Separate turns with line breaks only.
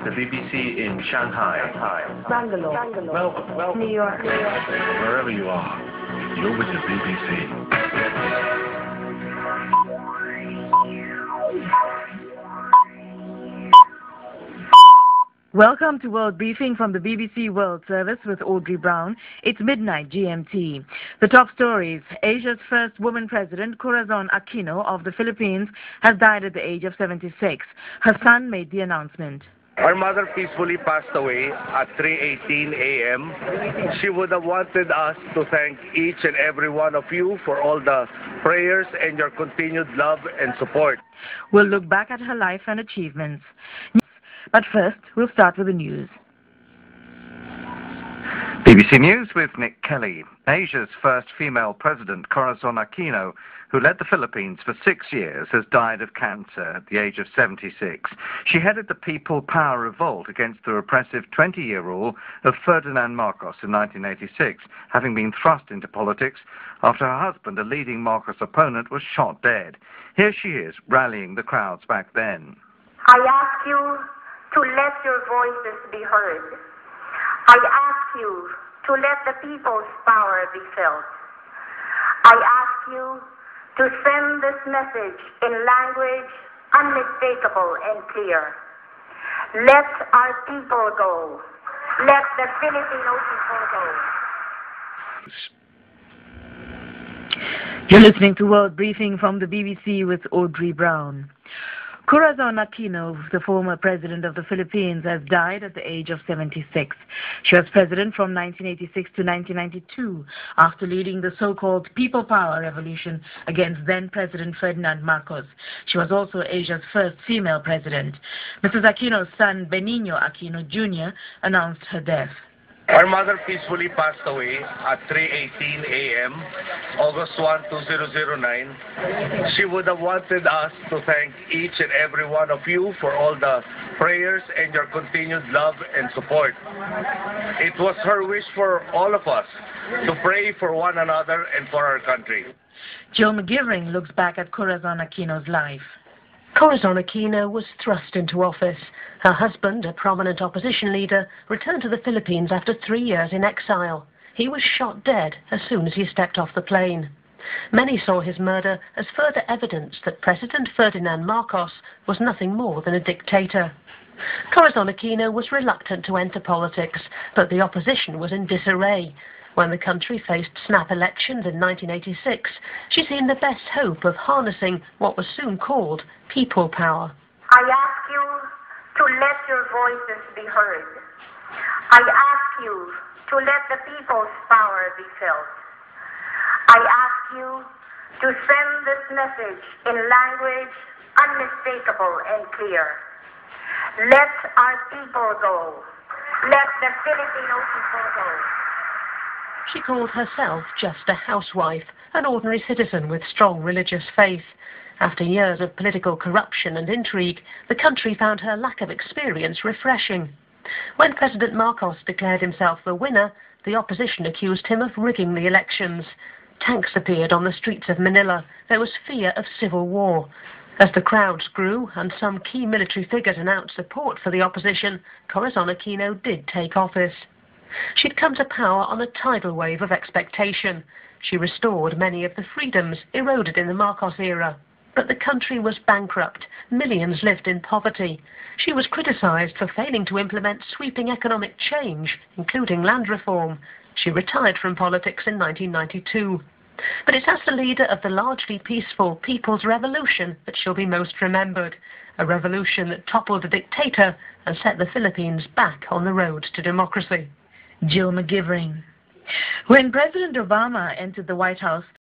the BBC in Shanghai,
Bangalore,
Melbourne,
New York,
wherever you are, you're with the BBC.
Welcome to World Briefing from the BBC World Service with Audrey Brown. It's midnight GMT. The top stories: Asia's first woman president, Corazon Aquino of the Philippines, has died at the age of 76. Her son made the announcement.
Our mother peacefully passed away at 3:18 a.m. She would have wanted us to thank each and every one of you for all the prayers and your continued love and support.
We'll look back at her life and achievements. But first, we'll start with the news.
BBC News with Nick Kelly. Asia's first female president, Corazon Aquino, who led the Philippines for 6 years, has died of cancer at the age of 76. She headed the People Power revolt against the repressive 20-year rule of Ferdinand Marcos in 1986, having been thrust into politics after her husband, a leading Marcos opponent, was shot dead. Here she is, rallying the crowds back then.
I ask you to let your voices be heard. I ask you to let the people's power be felt. I ask you to send this message in language unmistakable and clear. Let our people go. Let the Filipino people go.
You're listening to World Briefing from the BBC with Audrey Brown. Corazon Aquino, the former president of the Philippines, has died at the age of 76. She was president from 1986 to 1992 after leading the so-called People Power revolution against then-President Ferdinand Marcos. She was also Asia's first female president. Mrs. Aquino's son, Benigno Aquino Jr., announced her death.
Our mother peacefully passed away at 3:18 a.m., August 1, 2009. She would have wanted us to thank each and every one of you for all the prayers and your continued love and support. It was her wish for all of us to pray for one another and for our country.
Joe McGivering looks back at Corazon Aquino's life.
Corazon Aquino was thrust into office. Her husband, a prominent opposition leader, returned to the Philippines after 3 years in exile. He was shot dead as soon as he stepped off the plane. Many saw his murder as further evidence that President Ferdinand Marcos was nothing more than a dictator. Corazon Aquino was reluctant to enter politics, but the opposition was in disarray. When the country faced snap elections in 1986, she seemed the best hope of harnessing what was soon called people power.
I ask you to let your voices be heard. I ask you to let the people's power be felt. I ask you to send this message in language unmistakable and clear. Let our people go. Let the Filipino people go.
She called herself just a housewife, an ordinary citizen with strong religious faith. After years of political corruption and intrigue, the country found her lack of experience refreshing. When President Marcos declared himself the winner, the opposition accused him of rigging the elections. Tanks appeared on the streets of Manila. There was fear of civil war. As the crowds grew and some key military figures announced support for the opposition, Corazon Aquino did take office. She'd come to power on a tidal wave of expectation. She restored many of the freedoms eroded in the Marcos era. But the country was bankrupt. Millions lived in poverty. She was criticized for failing to implement sweeping economic change, including land reform. She retired from politics in 1992. But it's as the leader of the largely peaceful People's Revolution that she'll be most remembered. A revolution that toppled a dictator and set the Philippines back on the road to democracy.
Jill McGivering. When President Obama entered the White House,